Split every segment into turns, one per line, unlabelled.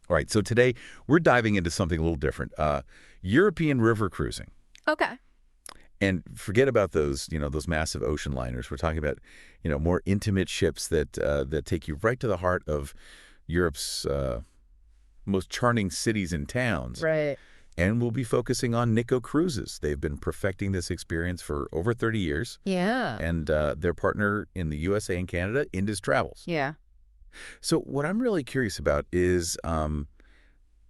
All right, so today we're diving into something a little different. European river cruising.
Okay.
And forget about those massive ocean liners. We're talking about, more intimate ships that take you right to the heart of Europe's most charming cities and towns.
Right.
And we'll be focusing on Nicko Cruises. They've been perfecting this experience for over 30 years.
Yeah.
And their partner in the USA and Canada, Indus Travels.
Yeah.
So what I'm really curious about is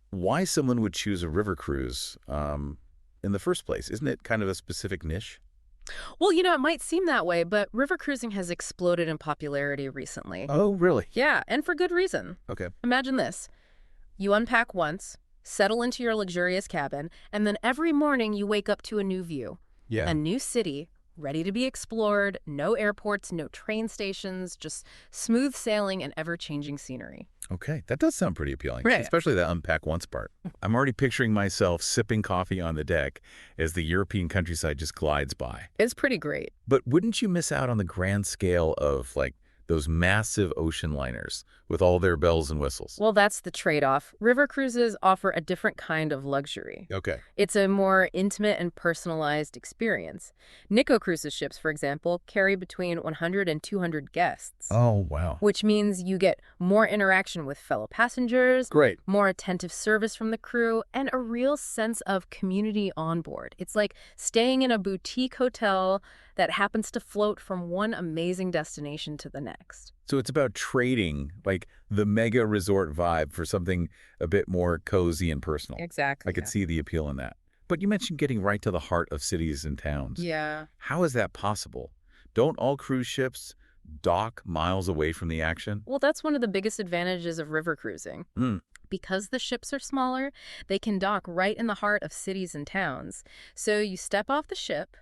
why someone would choose a river cruise in the first place. Isn't it kind of a specific niche?
Well, it might seem that way, but river cruising has exploded in popularity recently.
Oh, really?
Yeah, and for good reason.
Okay.
Imagine this. You unpack once, settle into your luxurious cabin, and then every morning you wake up to a new view.
Yeah.
A new city, ready to be explored, no airports, no train stations, just smooth sailing and ever-changing scenery.
Okay, that does sound pretty appealing,
Right.
especially the unpack once part. I'm already picturing myself sipping coffee on the deck as the European countryside just glides by.
It's pretty great.
But wouldn't you miss out on the grand scale of, those massive ocean liners with all their bells and whistles?
Well, that's the trade-off. River cruises offer a different kind of luxury.
Okay.
It's a more intimate and personalized experience. Nicko Cruises ships, for example, carry between 100 and 200 guests.
Oh, wow.
Which means you get more interaction with fellow passengers,
Great.
more attentive service from the crew, and a real sense of community on board. It's like staying in a boutique hotel that happens to float from one amazing destination to the next.
So it's about trading, the mega resort vibe for something a bit more cozy and personal.
Exactly.
I could see the appeal in that. But you mentioned getting right to the heart of cities and towns.
Yeah.
How is that possible? Don't all cruise ships dock miles away from the action?
Well, that's one of the biggest advantages of river cruising.
Hmm.
Because the ships are smaller, they can dock right in the heart of cities and towns. So you step off the ship,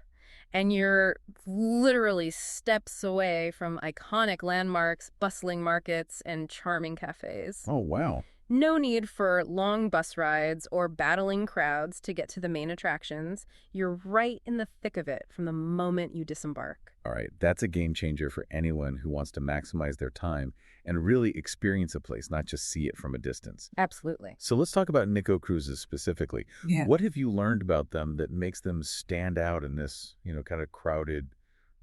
and you're literally steps away from iconic landmarks, bustling markets, and charming cafes.
Oh, wow.
No need for long bus rides or battling crowds to get to the main attractions. You're right in the thick of it from the moment you disembark.
All right, that's a game changer for anyone who wants to maximize their time and really experience a place, not just see it from a distance.
Absolutely.
So let's talk about Nicko Cruises specifically.
Yeah.
What have you learned about them that makes them stand out in this, kind of crowded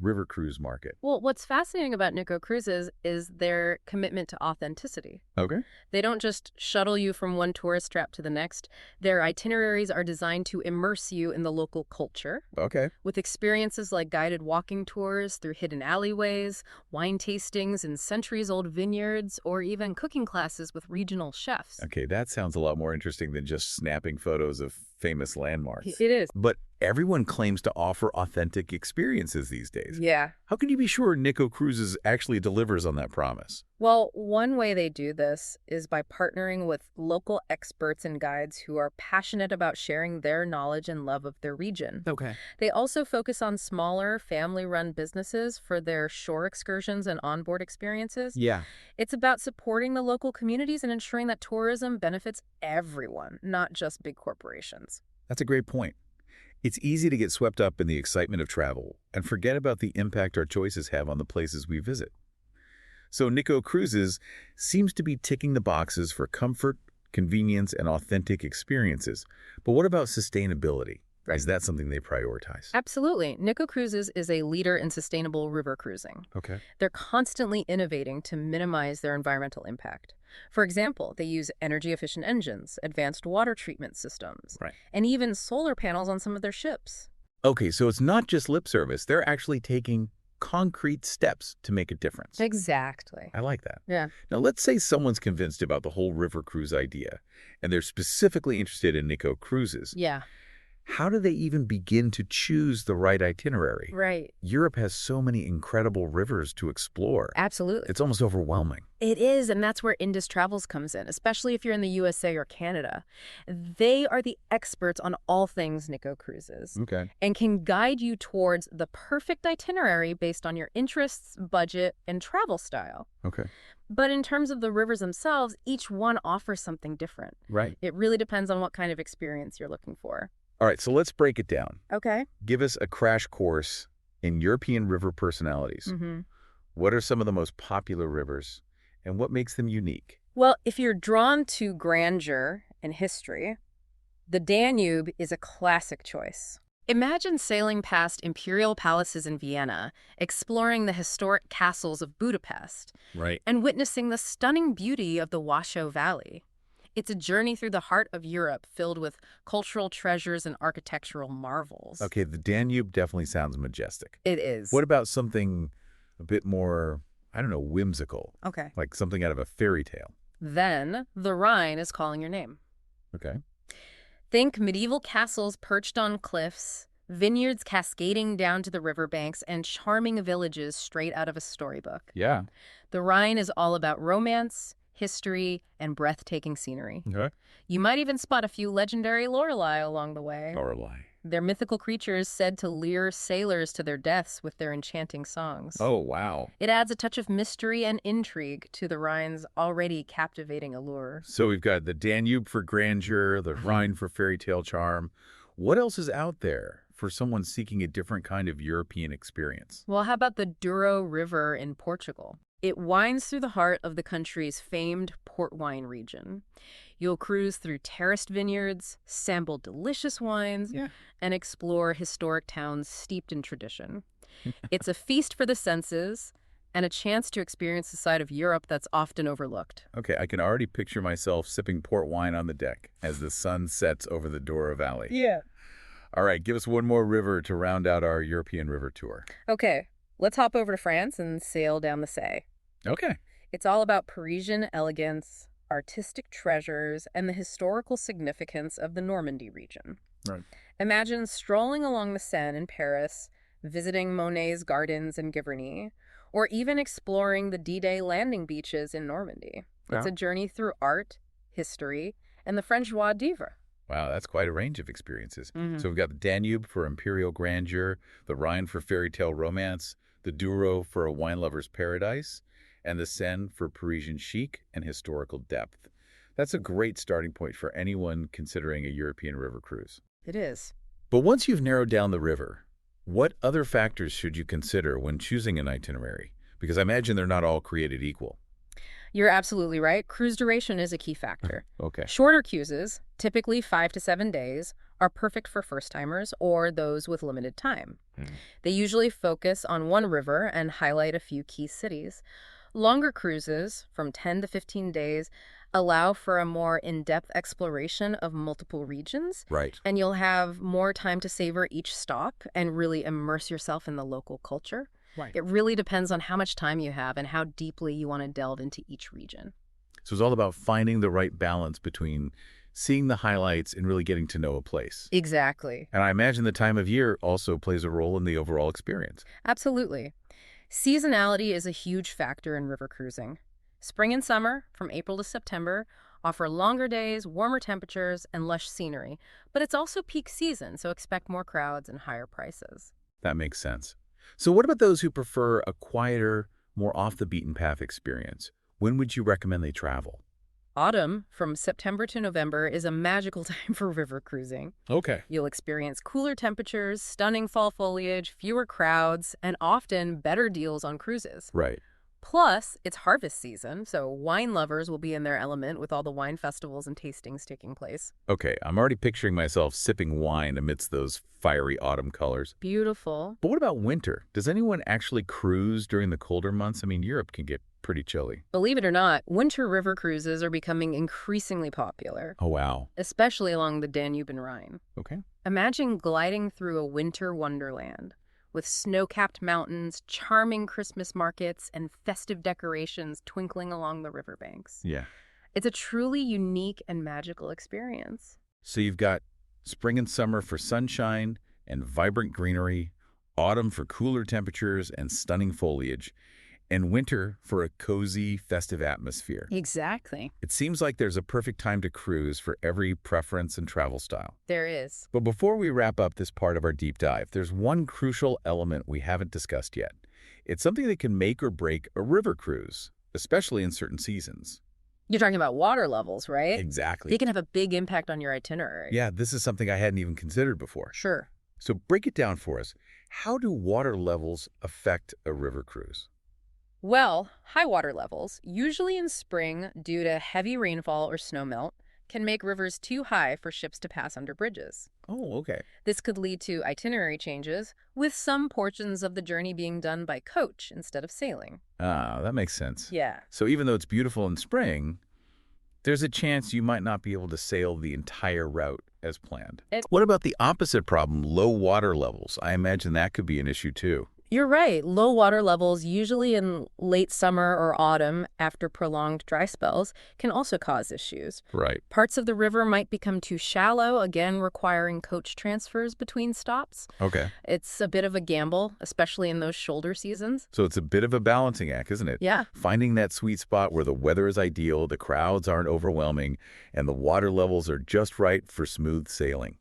river cruise market?
Well, what's fascinating about Nicko Cruises is their commitment to authenticity.
Okay.
They don't just shuttle you from one tourist trap to the next. Their itineraries are designed to immerse you in the local culture,
Okay.
with experiences like guided walking tours through hidden alleyways, wine tastings in centuries-old vineyards, or even cooking classes with regional chefs.
Okay, that sounds a lot more interesting than just snapping photos of famous landmarks.
It is.
But everyone claims to offer authentic experiences these days.
Yeah.
How can you be sure Nicko Cruises actually delivers on that promise?
Well, one way they do this is by partnering with local experts and guides who are passionate about sharing their knowledge and love of their region.
Okay.
They also focus on smaller, family-run businesses for their shore excursions and onboard experiences.
Yeah.
It's about supporting the local communities and ensuring that tourism benefits everyone, not just big corporations.
That's a great point. It's easy to get swept up in the excitement of travel and forget about the impact our choices have on the places we visit. So Nicko Cruises seems to be ticking the boxes for comfort, convenience, and authentic experiences. But what about sustainability? Is that something they prioritize?
Absolutely. Nicko Cruises is a leader in sustainable river cruising.
Okay.
They're constantly innovating to minimize their environmental impact. For example, they use energy-efficient engines, advanced water treatment systems,
Right.
and even solar panels on some of their ships.
Okay, so it's not just lip service. They're actually taking concrete steps to make a difference.
Exactly.
I like that.
Yeah.
Now, let's say someone's convinced about the whole river cruise idea, and they're specifically interested in Nicko Cruises.
Yeah.
How do they even begin to choose the right itinerary?
Right.
Europe has so many incredible rivers to explore.
Absolutely.
It's almost overwhelming.
It is, and that's where Indus Travels comes in, especially if you're in the USA or Canada. They are the experts on all things Nicko Cruises
Okay.
and can guide you towards the perfect itinerary based on your interests, budget, and travel style.
Okay.
But in terms of the rivers themselves, each one offers something different.
Right.
It really depends on what kind of experience you're looking for.
All right, so let's break it down.
Okay.
Give us a crash course in European river personalities.
Mm-hmm.
What are some of the most popular rivers, and what makes them unique?
Well, if you're drawn to grandeur and history, the Danube is a classic choice. Imagine sailing past imperial palaces in Vienna, exploring the historic castles of Budapest,
Right.
and witnessing the stunning beauty of the Washoe Valley. It's a journey through the heart of Europe filled with cultural treasures and architectural marvels.
Okay, the Danube definitely sounds majestic.
It is.
What about something a bit more, I don't know, whimsical,
Okay.
like something out of a fairy tale?
Then the Rhine is calling your name.
Okay.
Think medieval castles perched on cliffs, vineyards cascading down to the riverbanks, and charming villages straight out of a storybook.
Yeah.
The Rhine is all about romance, history, and breathtaking scenery.
Okay.
You might even spot a few legendary Lorelei along the way.
Lorelei.
They're mythical creatures said to lure sailors to their deaths with their enchanting songs.
Oh, wow.
It adds a touch of mystery and intrigue to the Rhine's already captivating allure.
So we've got the Danube for grandeur, the Rhine for fairy tale charm. What else is out there for someone seeking a different kind of European experience?
Well, how about the Douro River in Portugal? It winds through the heart of the country's famed port wine region. You'll cruise through terraced vineyards, sample delicious wines, and explore historic towns steeped in tradition. It's a feast for the senses and a chance to experience a side of Europe that's often overlooked.
Okay, I can already picture myself sipping port wine on the deck as the sun sets over the Douro Valley.
Yeah.
All right, give us one more river to round out our European river tour.
Okay, let's hop over to France and sail down the Seine.
Okay.
It's all about Parisian elegance, artistic treasures, and the historical significance of the Normandy region.
Right.
Imagine strolling along the Seine in Paris, visiting Monet's gardens in Giverny, or even exploring the D-Day landing beaches in Normandy. It's a journey through art, history, and the French joie de vivre.
Wow, that's quite a range of experiences.
Mhm.
So we've got the Danube for imperial grandeur, the Rhine for fairy tale romance, the Douro for a wine lover's paradise, and the Seine for Parisian chic and historical depth. That's a great starting point for anyone considering a European river cruise.
It is.
But once you've narrowed down the river, what other factors should you consider when choosing an itinerary? Because I imagine they're not all created equal.
You're absolutely right. Cruise duration is a key factor.
Okay.
Shorter cruises, typically 5 to 7 days, are perfect for first-timers or those with limited time. They usually focus on one river and highlight a few key cities. Longer cruises, from 10 to 15 days, allow for a more in-depth exploration of multiple regions,
Right.
and you'll have more time to savor each stop and really immerse yourself in the local culture.
Right.
It really depends on how much time you have and how deeply you want to delve into each region.
So it's all about finding the right balance between seeing the highlights and really getting to know a place.
Exactly.
And I imagine the time of year also plays a role in the overall experience.
Absolutely. Seasonality is a huge factor in river cruising. Spring and summer, from April to September, offer longer days, warmer temperatures, and lush scenery. But it's also peak season, so expect more crowds and higher prices.
That makes sense. So what about those who prefer a quieter, more off-the-beaten-path experience? When would you recommend they travel?
Autumn, from September to November, is a magical time for river cruising.
Okay.
You'll experience cooler temperatures, stunning fall foliage, fewer crowds, and often better deals on cruises.
Right.
Plus, it's harvest season, so wine lovers will be in their element with all the wine festivals and tastings taking place.
Okay, I'm already picturing myself sipping wine amidst those fiery autumn colors.
Beautiful.
But what about winter? Does anyone actually cruise during the colder months? I mean, Europe can get pretty chilly.
Believe it or not, winter river cruises are becoming increasingly popular,
Oh, wow.
especially along the Danube and Rhine.
Okay.
Imagine gliding through a winter wonderland with snow-capped mountains, charming Christmas markets, and festive decorations twinkling along the riverbanks.
Yeah.
It's a truly unique and magical experience.
So you've got spring and summer for sunshine and vibrant greenery, autumn for cooler temperatures and stunning foliage, and winter for a cozy, festive atmosphere.
Exactly.
It seems like there's a perfect time to cruise for every preference and travel style.
There is.
But before we wrap up this part of our deep dive, there's one crucial element we haven't discussed yet. It's something that can make or break a river cruise, especially in certain seasons.
You're talking about water levels, right?
Exactly.
They can have a big impact on your itinerary.
Yeah, this is something I hadn't even considered before.
Sure.
So break it down for us. How do water levels affect a river cruise?
Well, high water levels, usually in spring due to heavy rainfall or snowmelt, can make rivers too high for ships to pass under bridges.
Oh, okay.
This could lead to itinerary changes, with some portions of the journey being done by coach instead of sailing.
Ah, that makes sense.
Yeah.
So even though it's beautiful in spring, there's a chance you might not be able to sail the entire route as planned.
It,
What about the opposite problem, low water levels? I imagine that could be an issue too.
you're right. Low water levels, usually in late summer or autumn after prolonged dry spells, can also cause issues.
Right.
Parts of the river might become too shallow, again requiring coach transfers between stops.
Okay.
It's a bit of a gamble, especially in those shoulder seasons.
So it's a bit of a balancing act, isn't it?
Yeah.
Finding that sweet spot where the weather is ideal, the crowds aren't overwhelming, and the water levels are just right for smooth sailing.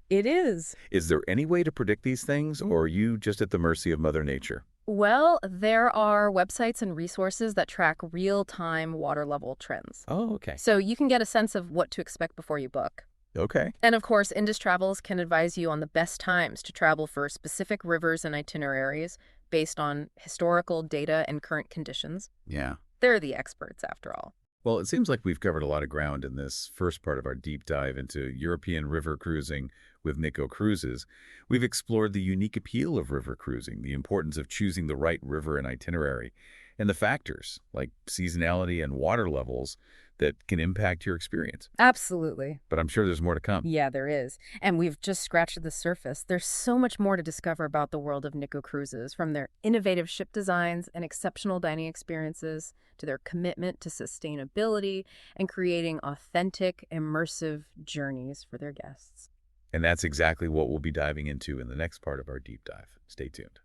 It is.
Is there any way to predict these things, or are you just at the mercy of Mother Nature?
Well, there are websites and resources that track real-time water level trends.
Oh, okay.
So you can get a sense of what to expect before you book.
Okay.
And of course, Indus Travels can advise you on the best times to travel for specific rivers and itineraries based on historical data and current conditions.
Yeah.
They're the experts, after all.
Well, it seems like we've covered a lot of ground in this first part of our deep dive into European river cruising with Nicko Cruises. We've explored the unique appeal of river cruising, the importance of choosing the right river and itinerary, and the factors like seasonality and water levels that can impact your experience.
Absolutely.
But I'm sure there's more to come.
Yeah, there is. And we've just scratched the surface. There's so much more to discover about the world of Nicko Cruises, from their innovative ship designs and exceptional dining experiences to their commitment to sustainability and creating authentic, immersive journeys for their guests.
And that's exactly what we'll be diving into in the next part of our deep dive. Stay tuned.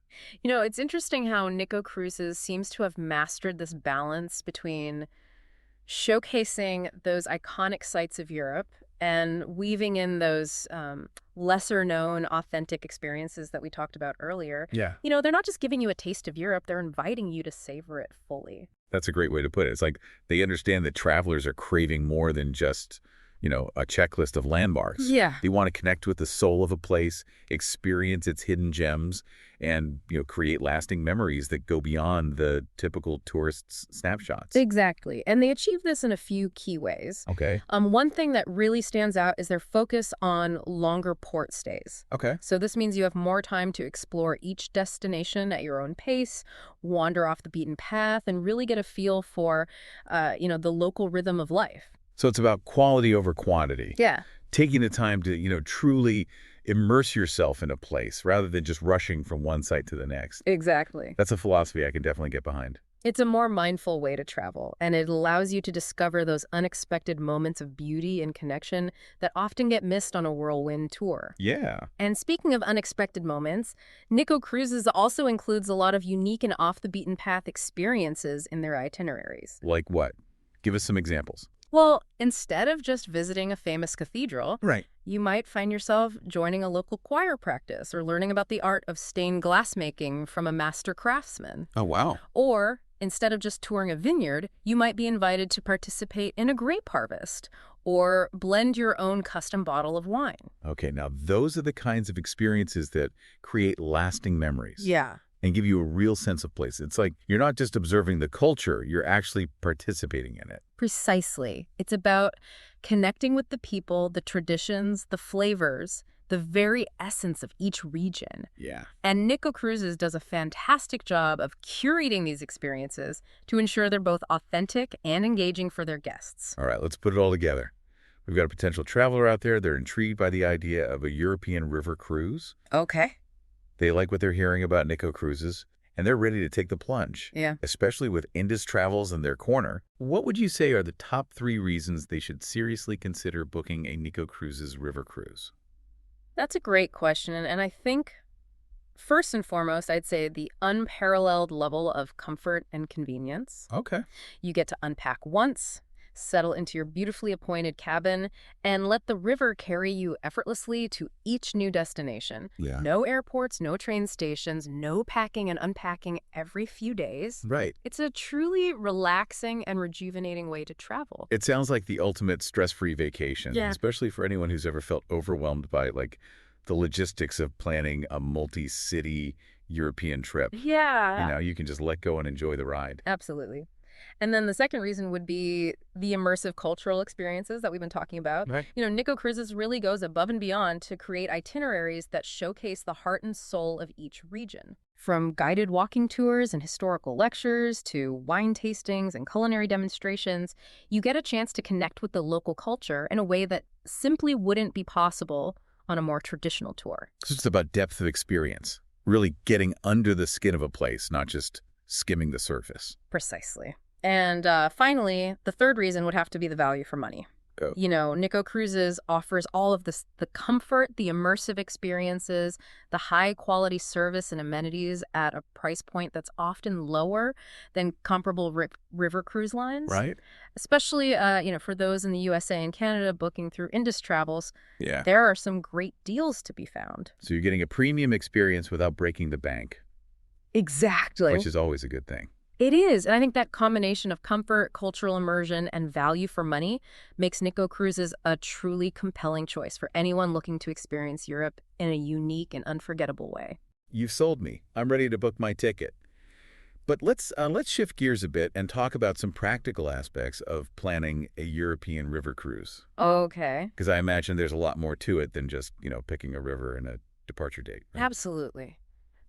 You know, it's interesting how Nicko Cruises seems to have mastered this balance between showcasing those iconic sites of Europe and weaving in those lesser-known, authentic experiences that we talked about earlier.
Yeah.
You know, they're not just giving you a taste of Europe, they're inviting you to savor it fully.
That's a great way to put it. It's like they understand that travelers are craving more than just, a checklist of landmarks.
Yeah.
They want to connect with the soul of a place, experience its hidden gems, and, create lasting memories that go beyond the typical tourist's snapshots.
Exactly. And they achieve this in a few key ways.
Okay.
One thing that really stands out is their focus on longer port stays.
Okay.
So this means you have more time to explore each destination at your own pace, wander off the beaten path, and really get a feel for, the local rhythm of life.
So it's about quality over quantity.
Yeah.
Taking the time to, truly immerse yourself in a place rather than just rushing from one site to the next.
Exactly.
That's a philosophy I can definitely get behind.
It's a more mindful way to travel, and it allows you to discover those unexpected moments of beauty and connection that often get missed on a whirlwind tour.
Yeah.
And speaking of unexpected moments, Nicko Cruises also includes a lot of unique and off-the-beaten-path experiences in their itineraries.
Like what? Give us some examples.
Well, instead of just visiting a famous cathedral,
Right.
you might find yourself joining a local choir practice or learning about the art of stained glass making from a master craftsman.
Oh, wow.
Or, instead of just touring a vineyard, you might be invited to participate in a grape harvest or blend your own custom bottle of wine.
Okay, now those are the kinds of experiences that create lasting memories.
Yeah.
And give you a real sense of place. It's like you're not just observing the culture, you're actually participating in it.
Precisely. It's about connecting with the people, the traditions, the flavors, the very essence of each region.
Yeah.
And Nicko Cruises does a fantastic job of curating these experiences to ensure they're both authentic and engaging for their guests.
All right, let's put it all together. We've got a potential traveler out there. They're intrigued by the idea of a European river cruise.
Okay.
They like what they're hearing about Nicko Cruises, and they're ready to take the plunge.
Yeah.
Especially with Indus Travels in their corner. What would you say are the top 3 reasons they should seriously consider booking a Nicko Cruises river cruise?
That's a great question. And I think, first and foremost, I'd say the unparalleled level of comfort and convenience.
Okay.
You get to unpack once, settle into your beautifully appointed cabin, and let the river carry you effortlessly to each new destination.
Yeah.
No airports, no train stations, no packing and unpacking every few days.
Right.
It's a truly relaxing and rejuvenating way to travel.
It sounds like the ultimate stress-free vacation,
Yeah.
especially for anyone who's ever felt overwhelmed by, the logistics of planning a multi-city, European trip.
Yeah.
You can just let go and enjoy the ride.
Absolutely. And then the second reason would be the immersive cultural experiences that we've been talking about.
Right.
Nicko Cruises really goes above and beyond to create itineraries that showcase the heart and soul of each region. From guided walking tours and historical lectures to wine tastings and culinary demonstrations, you get a chance to connect with the local culture in a way that simply wouldn't be possible on a more traditional tour.
So it's about depth of experience, really getting under the skin of a place, not just skimming the surface.
Precisely. And finally, the third reason would have to be the value for money.
Oh.
Nicko Cruises offers all of this, the comfort, the immersive experiences, the high-quality service and amenities at a price point that's often lower than comparable river cruise lines.
Right.
Especially, for those in the USA and Canada booking through Indus Travels,
Yeah.
there are some great deals to be found.
So you're getting a premium experience without breaking the bank.
Exactly.
Which is always a good thing.
It is, and I think that combination of comfort, cultural immersion, and value for money makes Nicko Cruises a truly compelling choice for anyone looking to experience Europe in a unique and unforgettable way.
You've sold me. I'm ready to book my ticket. But let's shift gears a bit and talk about some practical aspects of planning a European river cruise.
Okay.
Because I imagine there's a lot more to it than just, picking a river and a departure date. Right?
Absolutely.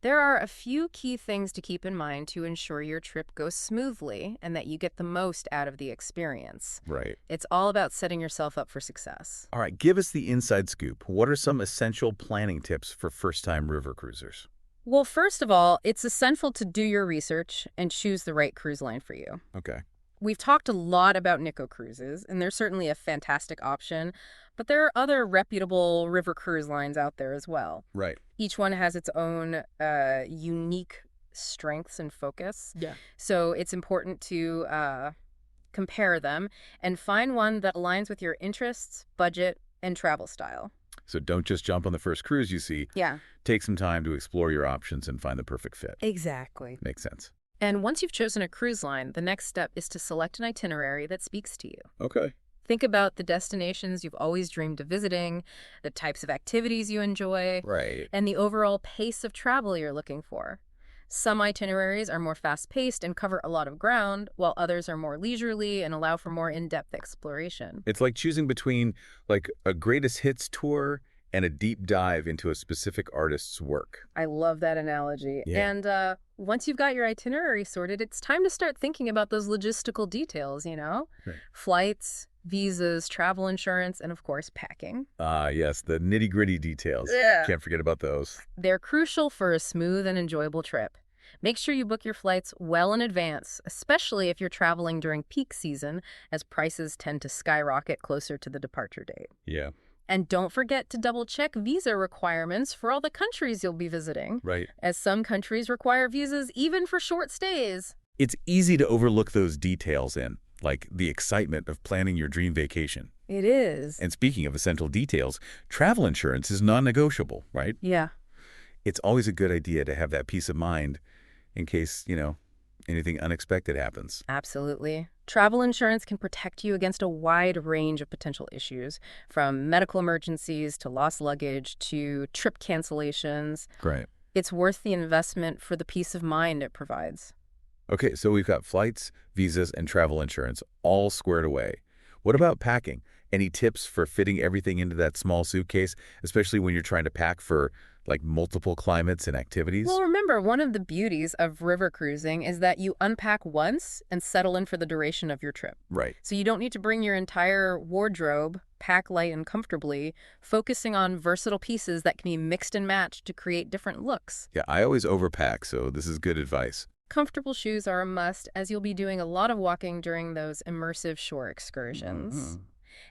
There are a few key things to keep in mind to ensure your trip goes smoothly and that you get the most out of the experience.
Right.
It's all about setting yourself up for success.
All right, give us the inside scoop. What are some essential planning tips for first-time river cruisers?
Well, first of all, it's essential to do your research and choose the right cruise line for you.
Okay.
We've talked a lot about Nicko Cruises, and they're certainly a fantastic option, but there are other reputable river cruise lines out there as well.
Right.
Each one has its own unique strengths and focus.
Yeah.
So it's important to compare them and find one that aligns with your interests, budget, and travel style.
So don't just jump on the first cruise you see.
Yeah.
Take some time to explore your options and find the perfect fit.
Exactly.
Makes sense.
And once you've chosen a cruise line, the next step is to select an itinerary that speaks to you.
Okay.
Think about the destinations you've always dreamed of visiting, the types of activities you enjoy,
Right.
and the overall pace of travel you're looking for. Some itineraries are more fast-paced and cover a lot of ground, while others are more leisurely and allow for more in-depth exploration.
It's like choosing between a greatest hits tour and a deep dive into a specific artist's work.
I love that analogy.
Yeah.
And once you've got your itinerary sorted, it's time to start thinking about those logistical details,
Right.
Flights, visas, travel insurance, and of course, packing.
Yes, the nitty-gritty details.
Yeah.
Can't forget about those.
They're crucial for a smooth and enjoyable trip. Make sure you book your flights well in advance, especially if you're traveling during peak season, as prices tend to skyrocket closer to the departure date.
Yeah.
And don't forget to double-check visa requirements for all the countries you'll be visiting,
Right.
as some countries require visas even for short stays.
It's easy to overlook those details like the excitement of planning your dream vacation.
It is.
And speaking of essential details, travel insurance is non-negotiable, right?
Yeah.
It's always a good idea to have that peace of mind in case, anything unexpected happens.
Absolutely. Travel insurance can protect you against a wide range of potential issues, from medical emergencies to lost luggage to trip cancellations.
Great.
It's worth the investment for the peace of mind it provides.
Okay, so we've got flights, visas, and travel insurance all squared away. What about packing? Any tips for fitting everything into that small suitcase, especially when you're trying to pack for multiple climates and activities?
Well, remember, one of the beauties of river cruising is that you unpack once and settle in for the duration of your trip.
Right.
So you don't need to bring your entire wardrobe, pack light and comfortably, focusing on versatile pieces that can be mixed and matched to create different looks.
Yeah, I always overpack, so this is good advice.
Comfortable shoes are a must, as you'll be doing a lot of walking during those immersive shore excursions.
Mm-hmm.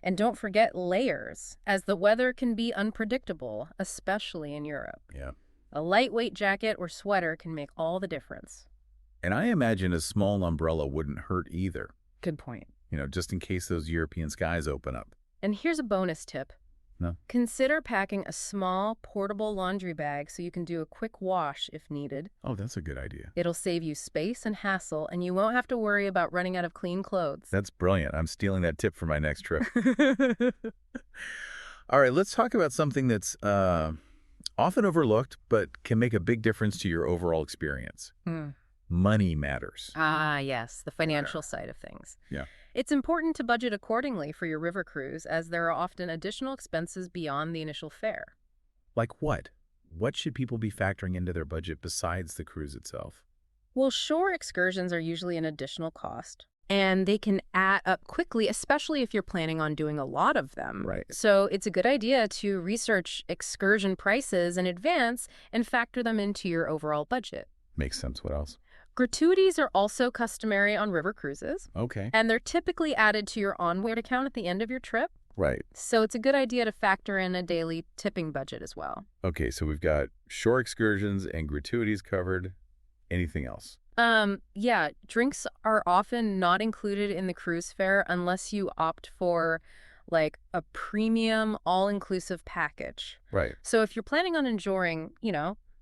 And don't forget layers, as the weather can be unpredictable, especially in Europe.
Yeah.
A lightweight jacket or sweater can make all the difference.
And I imagine a small umbrella wouldn't hurt either,
Good point.
just in case those European skies open up.
And here's a bonus tip.
No?
Consider packing a small, portable laundry bag so you can do a quick wash if needed.
Oh, that's a good idea.
It'll save you space and hassle, and you won't have to worry about running out of clean clothes.
That's brilliant. I'm stealing that tip for my next trip. All right, let's talk about something that's Often overlooked, but can make a big difference to your overall experience. Money matters.
Ah, yes, the financial side of things.
Yeah.
It's important to budget accordingly for your river cruise, as there are often additional expenses beyond the initial fare.
Like what? What should people be factoring into their budget besides the cruise itself?
Well, shore excursions are usually an additional cost, and they can add up quickly, especially if you're planning on doing a lot of them.
Right.
So it's a good idea to research excursion prices in advance and factor them into your overall budget.
Makes sense. What else?
Gratuities are also customary on river cruises,
Okay.
and they're typically added to your onboard account at the end of your trip.
Right.
So it's a good idea to factor in a daily tipping budget as well.
Okay, so we've got shore excursions and gratuities covered. Anything else?
Yeah, drinks are often not included in the cruise fare unless you opt for like a premium all-inclusive package.
Right.
So if you're planning on enjoying,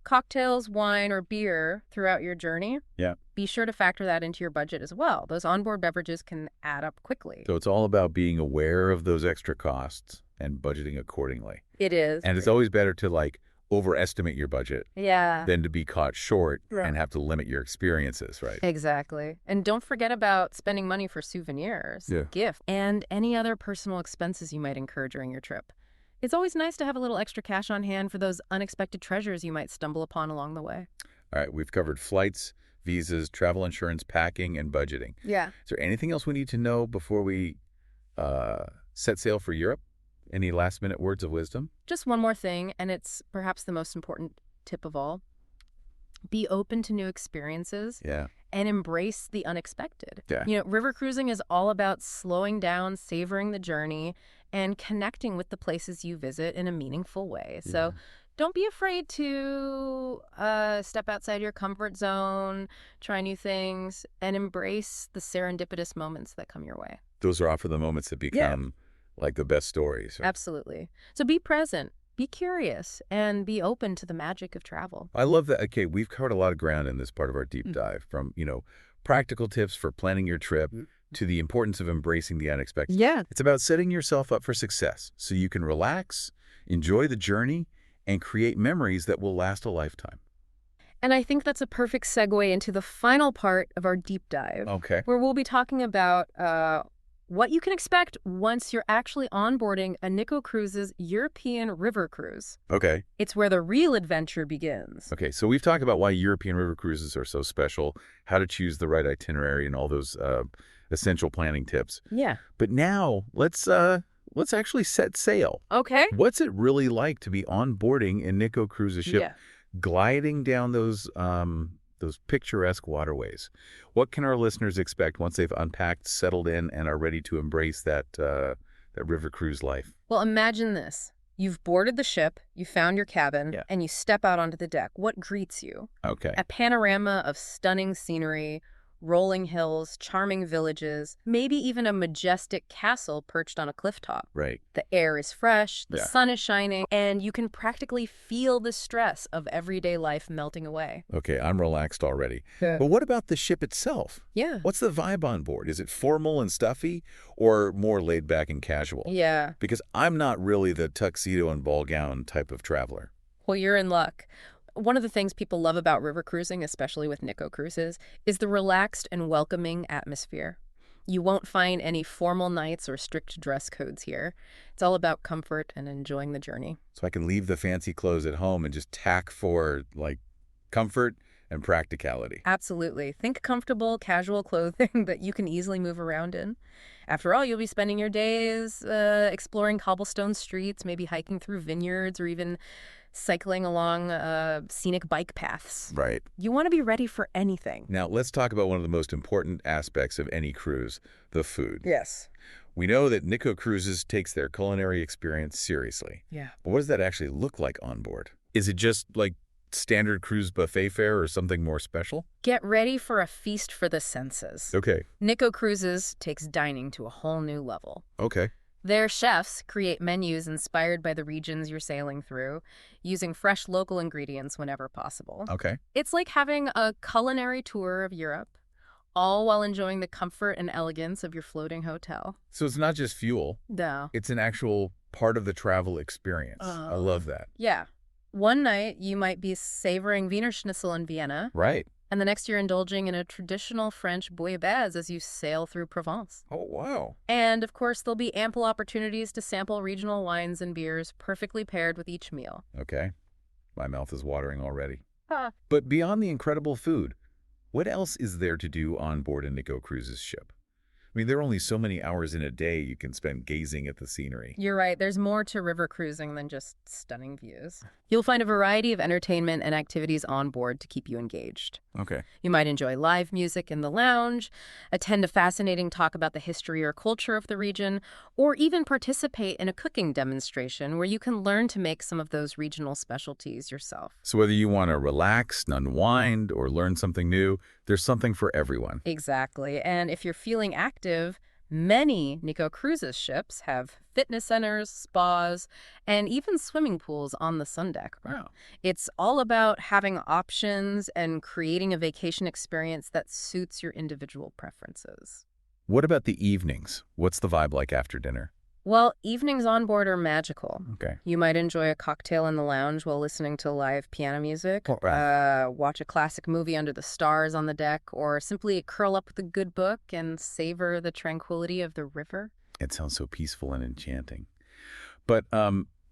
cocktails, wine, or beer throughout your journey,
Yeah.
be sure to factor that into your budget as well. Those onboard beverages can add up quickly.
So it's all about being aware of those extra costs and budgeting accordingly.
It is.
And it's always better to overestimate your budget
Yeah.
than to be caught short
Right.
and have to limit your experiences, right?
Exactly. And don't forget about spending money for souvenirs,
Yeah.
gifts, and any other personal expenses you might incur during your trip. It's always nice to have a little extra cash on hand for those unexpected treasures you might stumble upon along the way.
All right, we've covered flights, visas, travel insurance, packing, and budgeting.
Yeah.
Is there anything else we need to know before we set sail for Europe? Any last-minute words of wisdom?
Just one more thing, and it's perhaps the most important tip of all. Be open to new experiences
Yeah.
and embrace the unexpected.
Yeah.
River cruising is all about slowing down, savoring the journey, and connecting with the places you visit in a meaningful way. So don't be afraid to step outside your comfort zone, try new things, and embrace the serendipitous moments that come your way.
Those are often the moments that become like the best stories. Right?
Absolutely. So be present, be curious, and be open to the magic of travel.
I love that. Okay, we've covered a lot of ground in this part of our deep dive, from, practical tips for planning your trip to the importance of embracing the unexpected.
Yeah.
It's about setting yourself up for success so you can relax, enjoy the journey, and create memories that will last a lifetime.
And I think that's a perfect segue into the final part of our deep dive,
Okay.
where we'll be talking about what you can expect once you're actually onboarding a Nicko Cruises European river cruise.
Okay.
It's where the real adventure begins.
Okay, so we've talked about why European river cruises are so special, how to choose the right itinerary, and all those essential planning tips.
Yeah.
But now let's actually set sail.
Okay.
What's it really like to be onboarding a Nicko Cruises ship, gliding down those picturesque waterways? What can our listeners expect once they've unpacked, settled in, and are ready to embrace that river cruise life?
Well, imagine this. You've boarded the ship, you found your cabin, and you step out onto the deck. What greets you?
Okay.
A panorama of stunning scenery, rolling hills, charming villages, maybe even a majestic castle perched on a cliff top.
Right.
The air is fresh, the sun is shining, and you can practically feel the stress of everyday life melting away.
Okay, I'm relaxed already.
Yeah.
But what about the ship itself?
Yeah.
What's the vibe on board? Is it formal and stuffy or more laid back and casual?
Yeah.
Because I'm not really the tuxedo and ball gown type of traveler.
Well, you're in luck. One of the things people love about river cruising, especially with Nicko Cruises, is the relaxed and welcoming atmosphere. You won't find any formal nights or strict dress codes here. It's all about comfort and enjoying the journey.
So I can leave the fancy clothes at home and just tack for, comfort and practicality.
Absolutely. Think comfortable, casual clothing that you can easily move around in. After all, you'll be spending your days exploring cobblestone streets, maybe hiking through vineyards, or even cycling along scenic bike paths.
Right.
You want to be ready for anything.
Now, let's talk about one of the most important aspects of any cruise, the food.
Yes.
We know that Nicko Cruises takes their culinary experience seriously.
Yeah.
But what does that actually look like on board? Is it just like standard cruise buffet fare or something more special?
Get ready for a feast for the senses.
Okay.
Nicko Cruises takes dining to a whole new level.
Okay.
Their chefs create menus inspired by the regions you're sailing through, using fresh local ingredients whenever possible.
Okay.
It's like having a culinary tour of Europe, all while enjoying the comfort and elegance of your floating hotel.
So it's not just fuel.
No.
It's an actual part of the travel experience. I love that.
Yeah. One night, you might be savoring Wiener Schnitzel in Vienna,
Right.
and the next you're indulging in a traditional French bouillabaisse as you sail through Provence.
Oh, wow.
And, of course, there'll be ample opportunities to sample regional wines and beers perfectly paired with each meal.
Okay. My mouth is watering already.
Huh.
But beyond the incredible food, what else is there to do on board a Nicko Cruise's ship? I mean, there are only so many hours in a day you can spend gazing at the scenery.
You're right, there's more to river cruising than just stunning views. You'll find a variety of entertainment and activities on board to keep you engaged.
Okay.
You might enjoy live music in the lounge, attend a fascinating talk about the history or culture of the region, or even participate in a cooking demonstration where you can learn to make some of those regional specialties yourself.
So whether you want to relax, unwind, or learn something new, there's something for everyone.
Exactly. And if you're feeling active, many Nicko Cruises ships have fitness centers, spas, and even swimming pools on the sun deck.
Wow.
It's all about having options and creating a vacation experience that suits your individual preferences.
What about the evenings? What's the vibe like after dinner?
Well, evenings on board are magical.
Okay.
You might enjoy a cocktail in the lounge while listening to live piano music,
Oh, right.
watch a classic movie under the stars on the deck, or simply curl up with a good book and savor the tranquility of the river.
It sounds so peaceful and enchanting. But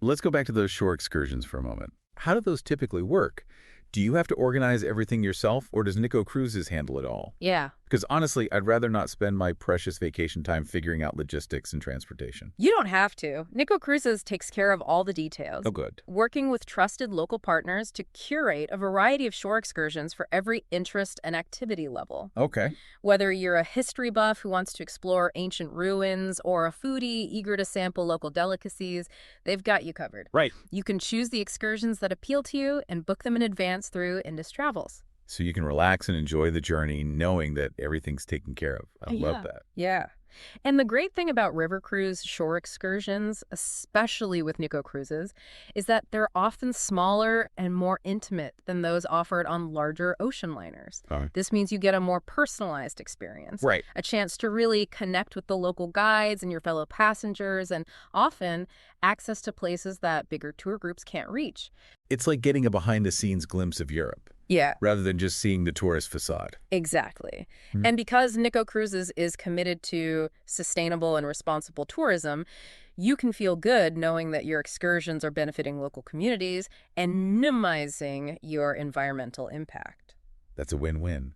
let's go back to those shore excursions for a moment. How do those typically work? Do you have to organize everything yourself, or does Nicko Cruises handle it all?
Yeah.
Because honestly, I'd rather not spend my precious vacation time figuring out logistics and transportation.
You don't have to. Nicko Cruises takes care of all the details,
Oh, good.
working with trusted local partners to curate a variety of shore excursions for every interest and activity level.
Okay.
Whether you're a history buff who wants to explore ancient ruins or a foodie eager to sample local delicacies, they've got you covered.
Right.
You can choose the excursions that appeal to you and book them in advance through Indus Travels.
So you can relax and enjoy the journey knowing that everything's taken care of. I love that.
Yeah. And the great thing about river cruise shore excursions, especially with Nicko Cruises, is that they're often smaller and more intimate than those offered on larger ocean liners. This means you get a more personalized experience,
Right.
a chance to really connect with the local guides and your fellow passengers, and often access to places that bigger tour groups can't reach.
It's like getting a behind-the-scenes glimpse of Europe,
Yeah.
rather than just seeing the tourist facade.
Exactly.
Mhm.
And because Nicko Cruises is committed to sustainable and responsible tourism, you can feel good knowing that your excursions are benefiting local communities and minimizing your environmental impact.
That's a win-win.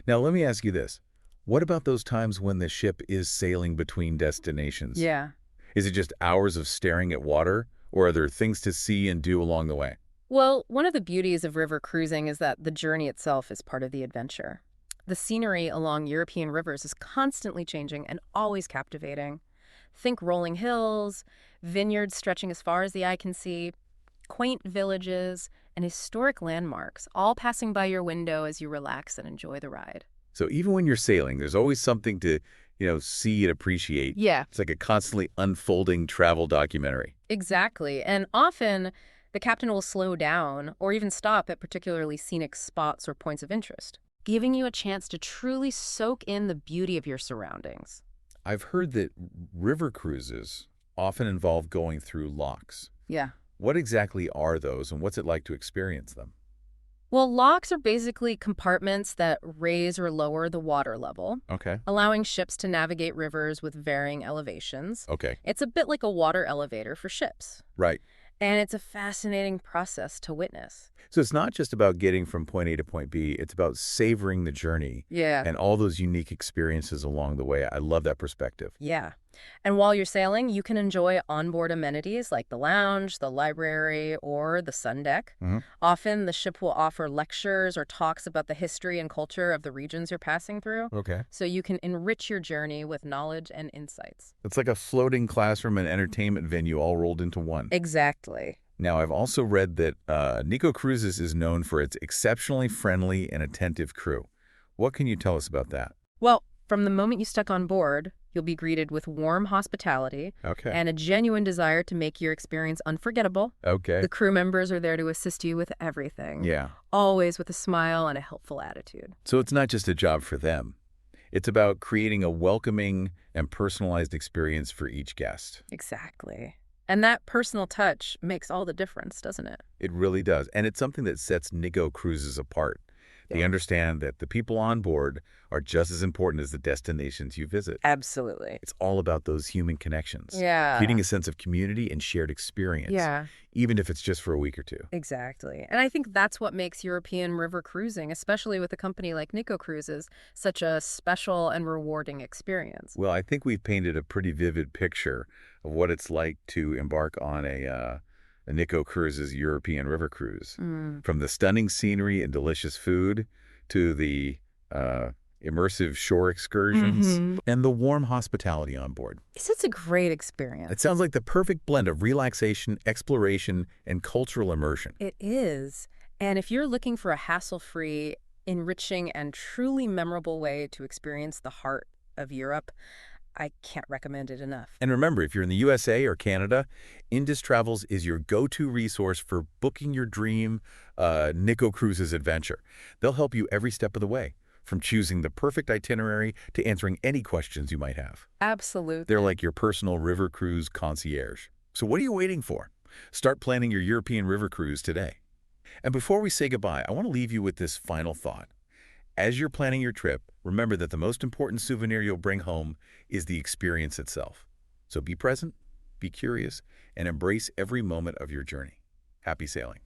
Now, let me ask you this. What about those times when the ship is sailing between destinations?
Yeah.
Is it just hours of staring at water, or are there things to see and do along the way?
Well, one of the beauties of river cruising is that the journey itself is part of the adventure. The scenery along European rivers is constantly changing and always captivating. Think rolling hills, vineyards stretching as far as the eye can see, quaint villages, and historic landmarks, all passing by your window as you relax and enjoy the ride.
So even when you're sailing, there's always something to, see and appreciate.
Yeah,
It's like a constantly unfolding travel documentary.
exactly. And often, the captain will slow down or even stop at particularly scenic spots or points of interest, giving you a chance to truly soak in the beauty of your surroundings.
I've heard that river cruises often involve going through locks.
Yeah.
What exactly are those, and what's it like to experience them?
Well, locks are basically compartments that raise or lower the water level,
Okay.
allowing ships to navigate rivers with varying elevations.
Okay.
It's a bit like a water elevator for ships,
Right.
and it's a fascinating process to witness.
So it's not just about getting from point A to point B. It's about savoring the journey
Yeah.
and all those unique experiences along the way. I love that perspective.
Yeah. And while you're sailing, you can enjoy onboard amenities like the lounge, the library, or the sun deck.
Mhm.
Often, the ship will offer lectures or talks about the history and culture of the regions you're passing through,
Okay.
so you can enrich your journey with knowledge and insights.
It's like a floating classroom and entertainment venue all rolled into one.
Exactly.
Now, I've also read that Nicko Cruises is known for its exceptionally friendly and attentive crew. What can you tell us about that?
Well, from the moment you step on board, you'll be greeted with warm hospitality
Okay.
and a genuine desire to make your experience unforgettable.
Okay.
The crew members are there to assist you with everything,
Yeah.
always with a smile and a helpful attitude.
So it's not just a job for them. It's about creating a welcoming and personalized experience for each guest.
Exactly. And that personal touch makes all the difference, doesn't it?
It really does. And it's something that sets Nicko Cruises apart. They
Yeah.
understand that the people on board are just as important as the destinations you visit.
Absolutely.
It's all about those human connections,
Yeah.
creating a sense of community and shared experience,
Yeah.
even if it's just for a week or two.
Exactly. And I think that's what makes European river cruising, especially with a company like Nicko Cruises, such a special and rewarding experience.
Well, I think we've painted a pretty vivid picture of what it's like to embark on a Nicko Cruises European river cruise.
Mm.
From the stunning scenery and delicious food to the uh, immersive shore excursions
Mm-hmm.
and the warm hospitality on board.
It's a great
It
experience.
sounds like the perfect blend of relaxation, exploration, and cultural immersion.
It is. And if you're looking for a hassle-free, enriching, and truly memorable way to experience the heart of Europe, I can't recommend it enough.
And remember, if you're in the USA or Canada, Indus Travels is your go-to resource for booking your dream Nicko Cruises adventure. They'll help you every step of the way, from choosing the perfect itinerary to answering any questions you might have.
Absolutely.
They're like your personal river cruise concierge. So what are you waiting for? Start planning your European river cruise today. And before we say goodbye, I want to leave you with this final thought. As you're planning your trip, remember that the most important souvenir you'll bring home is the experience itself. So be present, be curious, and embrace every moment of your journey. Happy sailing.